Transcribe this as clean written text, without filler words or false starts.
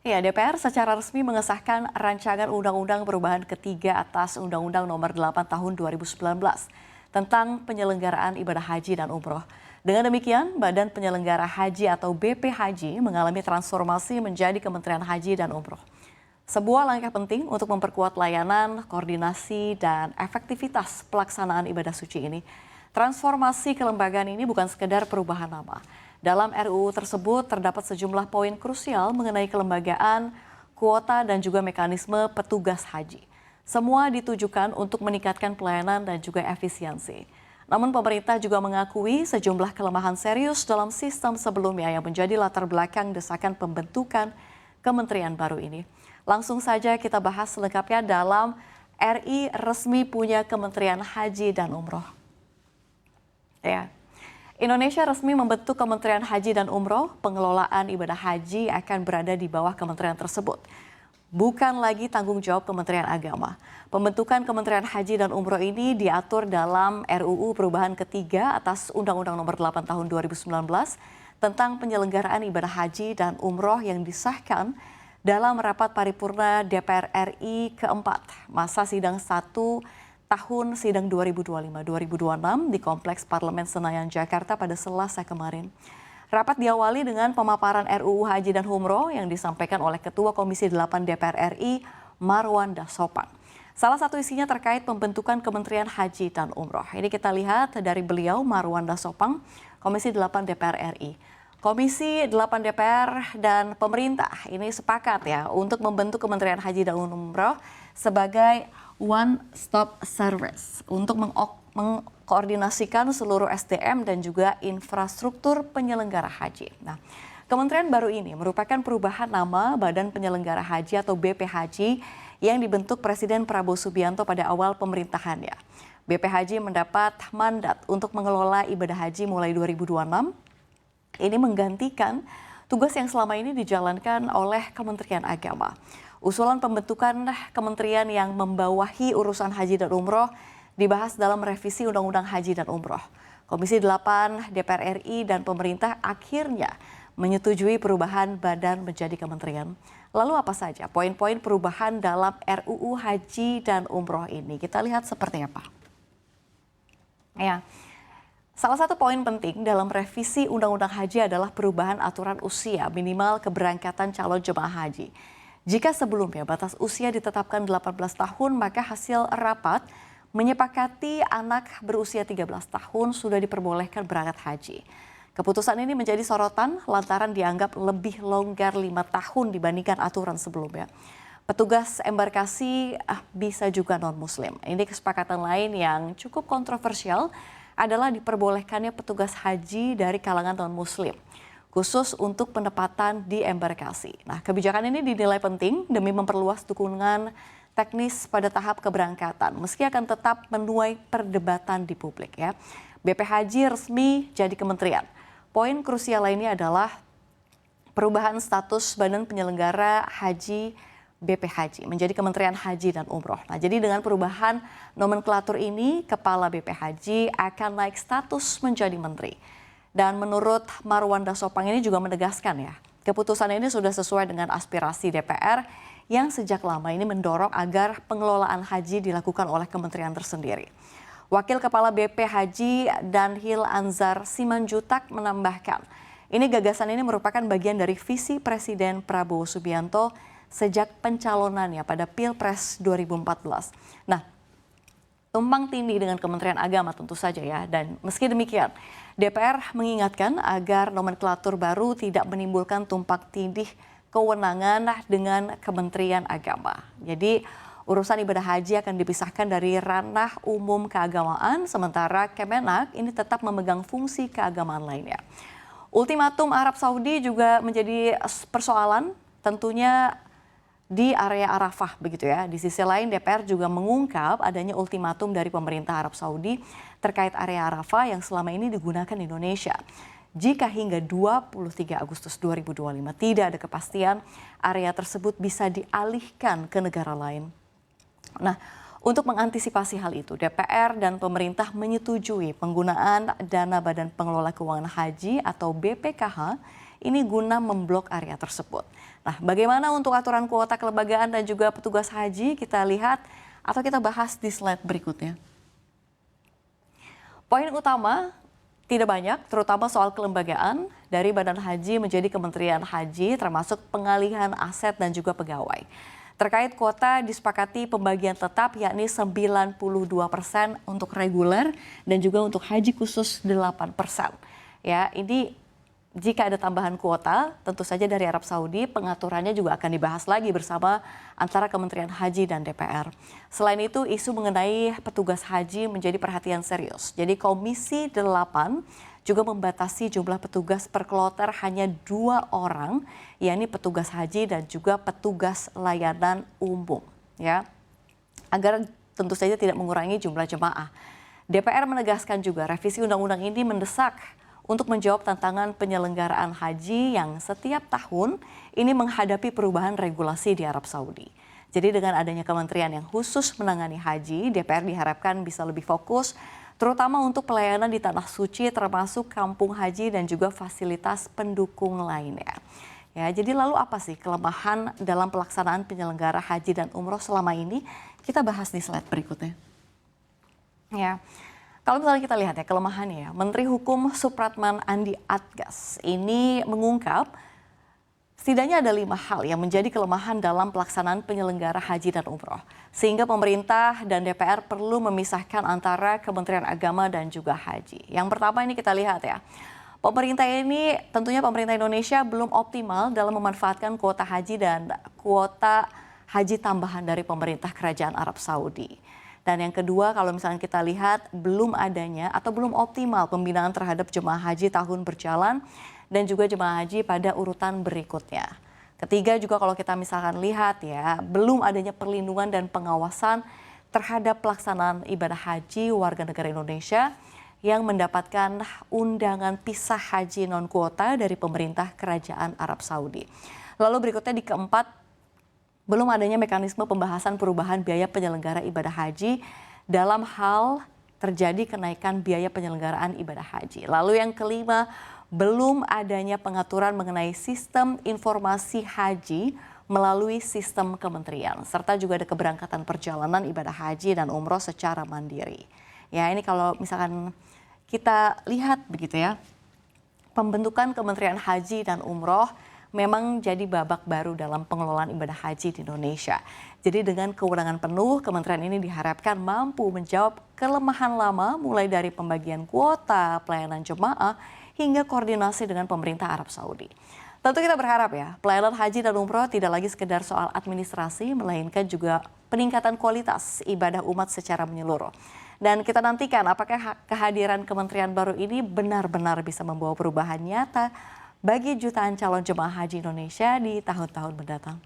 Ya, DPR secara resmi mengesahkan rancangan Undang-Undang Perubahan Ketiga atas Undang-Undang Nomor 8 Tahun 2019 tentang penyelenggaraan ibadah haji dan umroh. Dengan demikian, Badan Penyelenggara Haji atau BPHJ mengalami transformasi menjadi Kementerian Haji dan Umroh. Sebuah langkah penting untuk memperkuat layanan, koordinasi, dan efektivitas pelaksanaan ibadah suci ini. Transformasi kelembagaan ini bukan sekedar perubahan nama. Dalam RUU tersebut terdapat sejumlah poin krusial mengenai kelembagaan, kuota, dan juga mekanisme petugas haji. Semua ditujukan untuk meningkatkan pelayanan dan juga efisiensi. Namun pemerintah juga mengakui sejumlah kelemahan serius dalam sistem sebelumnya yang menjadi latar belakang desakan pembentukan kementerian baru ini. Langsung saja kita bahas selengkapnya dalam RI resmi punya Kementerian Haji dan Umroh. Ya. Indonesia resmi membentuk Kementerian Haji dan Umroh, pengelolaan ibadah haji akan berada di bawah kementerian tersebut. Bukan lagi tanggung jawab Kementerian Agama. Pembentukan Kementerian Haji dan Umroh ini diatur dalam RUU Perubahan Ketiga atas Undang-Undang Nomor 8 Tahun 2019 tentang penyelenggaraan ibadah haji dan umroh yang disahkan dalam rapat paripurna DPR RI keempat masa sidang 1 tahun sidang 2025-2026 di Kompleks Parlemen Senayan, Jakarta pada Selasa kemarin. Rapat diawali dengan pemaparan RUU Haji dan Umroh yang disampaikan oleh Ketua Komisi 8 DPR RI, Marwanda Sopang. Salah satu isinya terkait pembentukan Kementerian Haji dan Umroh. Ini kita lihat dari beliau, Marwanda Sopang, Komisi 8 DPR RI. Komisi 8 DPR dan pemerintah ini sepakat ya untuk membentuk Kementerian Haji dan Umroh sebagai one-stop service untuk mengkoordinasikan seluruh SDM dan juga infrastruktur penyelenggara haji. Nah, kementerian baru ini merupakan perubahan nama Badan Penyelenggara Haji atau BPHJ yang dibentuk Presiden Prabowo Subianto pada awal pemerintahannya. BPHJ mendapat mandat untuk mengelola ibadah haji mulai 2026. Ini menggantikan tugas yang selama ini dijalankan oleh Kementerian Agama. Usulan pembentukan kementerian yang membawahi urusan haji dan umroh dibahas dalam revisi Undang-Undang Haji dan Umroh. Komisi 8 DPR RI dan pemerintah akhirnya menyetujui perubahan badan menjadi kementerian. Lalu apa saja poin-poin perubahan dalam RUU Haji dan Umroh ini? Kita lihat seperti apa. Ya. Salah satu poin penting dalam revisi Undang-Undang Haji adalah perubahan aturan usia minimal keberangkatan calon jemaah haji. Jika sebelumnya batas usia ditetapkan 18 tahun, maka hasil rapat menyepakati anak berusia 13 tahun sudah diperbolehkan berangkat haji. Keputusan ini menjadi sorotan lantaran dianggap lebih longgar 5 tahun dibandingkan aturan sebelumnya. Petugas embarkasi bisa juga non-muslim. Ini kesepakatan lain yang cukup kontroversial adalah diperbolehkannya petugas haji dari kalangan non-muslim, khusus untuk penempatan di embarkasi. Nah, kebijakan ini dinilai penting demi memperluas dukungan teknis pada tahap keberangkatan, meski akan tetap menuai perdebatan di publik ya. BPHJ resmi jadi kementerian. Poin krusial lainnya adalah perubahan status Badan Penyelenggara Haji BPHJ menjadi Kementerian Haji dan Umroh. Nah, jadi dengan perubahan nomenklatur ini, Kepala BPHJ akan naik status menjadi menteri. Dan menurut Marwanda Sopang ini juga menegaskan ya, keputusan ini sudah sesuai dengan aspirasi DPR yang sejak lama ini mendorong agar pengelolaan haji dilakukan oleh kementerian tersendiri. Wakil Kepala BPHJ Danhil Anzar Simanjutak menambahkan, ini gagasan ini merupakan bagian dari visi Presiden Prabowo Subianto sejak pencalonannya pada Pilpres 2014. Nah, tumpang tindih dengan Kementerian Agama tentu saja ya, dan meski demikian DPR mengingatkan agar nomenklatur baru tidak menimbulkan tumpang tindih kewenangan dengan Kementerian Agama. Jadi urusan ibadah haji akan dipisahkan dari ranah umum keagamaan, sementara Kemenak ini tetap memegang fungsi keagamaan lainnya. Ultimatum Arab Saudi juga menjadi persoalan tentunya di area Arafah begitu ya. Di sisi lain DPR juga mengungkap adanya ultimatum dari pemerintah Arab Saudi terkait area Arafah yang selama ini digunakan Indonesia. Jika hingga 23 Agustus 2025 tidak ada kepastian, area tersebut bisa dialihkan ke negara lain. Nah, untuk mengantisipasi hal itu, DPR dan pemerintah menyetujui penggunaan dana Badan Pengelola Keuangan Haji atau BPKH ini guna memblok area tersebut. Nah, bagaimana untuk aturan kuota kelembagaan dan juga petugas haji kita lihat atau kita bahas di slide berikutnya. Poin utama tidak banyak, terutama soal kelembagaan dari Badan Haji menjadi Kementerian Haji termasuk pengalihan aset dan juga pegawai. Terkait kuota disepakati pembagian tetap yakni 92% untuk reguler dan juga untuk haji khusus 8%. Ya, ini jika ada tambahan kuota, tentu saja dari Arab Saudi, pengaturannya juga akan dibahas lagi bersama antara Kementerian Haji dan DPR. Selain itu, isu mengenai petugas haji menjadi perhatian serius. Jadi Komisi 8 juga membatasi jumlah petugas per kloter hanya 2 orang, yakni petugas haji dan juga petugas layanan umum. Ya, agar tentu saja tidak mengurangi jumlah jemaah. DPR menegaskan juga revisi undang-undang ini mendesak untuk menjawab tantangan penyelenggaraan haji yang setiap tahun ini menghadapi perubahan regulasi di Arab Saudi. Jadi dengan adanya kementerian yang khusus menangani haji, DPR diharapkan bisa lebih fokus terutama untuk pelayanan di Tanah Suci termasuk kampung haji dan juga fasilitas pendukung lainnya. Ya, jadi lalu apa sih kelemahan dalam pelaksanaan penyelenggara haji dan umroh selama ini? Kita bahas di slide berikutnya. Ya. Kalau misalnya kita lihat ya kelemahannya ya, Menteri Hukum Supratman Andi Atgas ini mengungkap setidaknya ada 5 hal yang menjadi kelemahan dalam pelaksanaan penyelenggara haji dan umroh. Sehingga pemerintah dan DPR perlu memisahkan antara Kementerian Agama dan juga haji. Yang pertama ini kita lihat ya, pemerintah Indonesia belum optimal dalam memanfaatkan kuota haji dan kuota haji tambahan dari pemerintah Kerajaan Arab Saudi. Dan yang kedua, kalau misalnya kita lihat belum adanya atau belum optimal pembinaan terhadap jemaah haji tahun berjalan dan juga jemaah haji pada urutan berikutnya. Ketiga juga kalau kita misalkan lihat ya, belum adanya perlindungan dan pengawasan terhadap pelaksanaan ibadah haji warga negara Indonesia yang mendapatkan undangan pisah haji non-kuota dari pemerintah Kerajaan Arab Saudi. Lalu berikutnya di keempat, belum adanya mekanisme pembahasan perubahan biaya penyelenggara ibadah haji dalam hal terjadi kenaikan biaya penyelenggaraan ibadah haji. Lalu yang kelima, belum adanya pengaturan mengenai sistem informasi haji melalui sistem kementerian, serta juga ada keberangkatan perjalanan ibadah haji dan umroh secara mandiri. Ya, ini kalau misalkan kita lihat begitu ya, pembentukan Kementerian Haji dan Umroh memang jadi babak baru dalam pengelolaan ibadah haji di Indonesia. Jadi dengan kewenangan penuh, kementerian ini diharapkan mampu menjawab kelemahan lama mulai dari pembagian kuota, pelayanan jemaah, hingga koordinasi dengan pemerintah Arab Saudi. Tentu kita berharap ya, pelayanan haji dan umroh tidak lagi sekedar soal administrasi, melainkan juga peningkatan kualitas ibadah umat secara menyeluruh. Dan kita nantikan apakah kehadiran kementerian baru ini benar-benar bisa membawa perubahan nyata bagi jutaan calon jemaah haji Indonesia di tahun-tahun mendatang.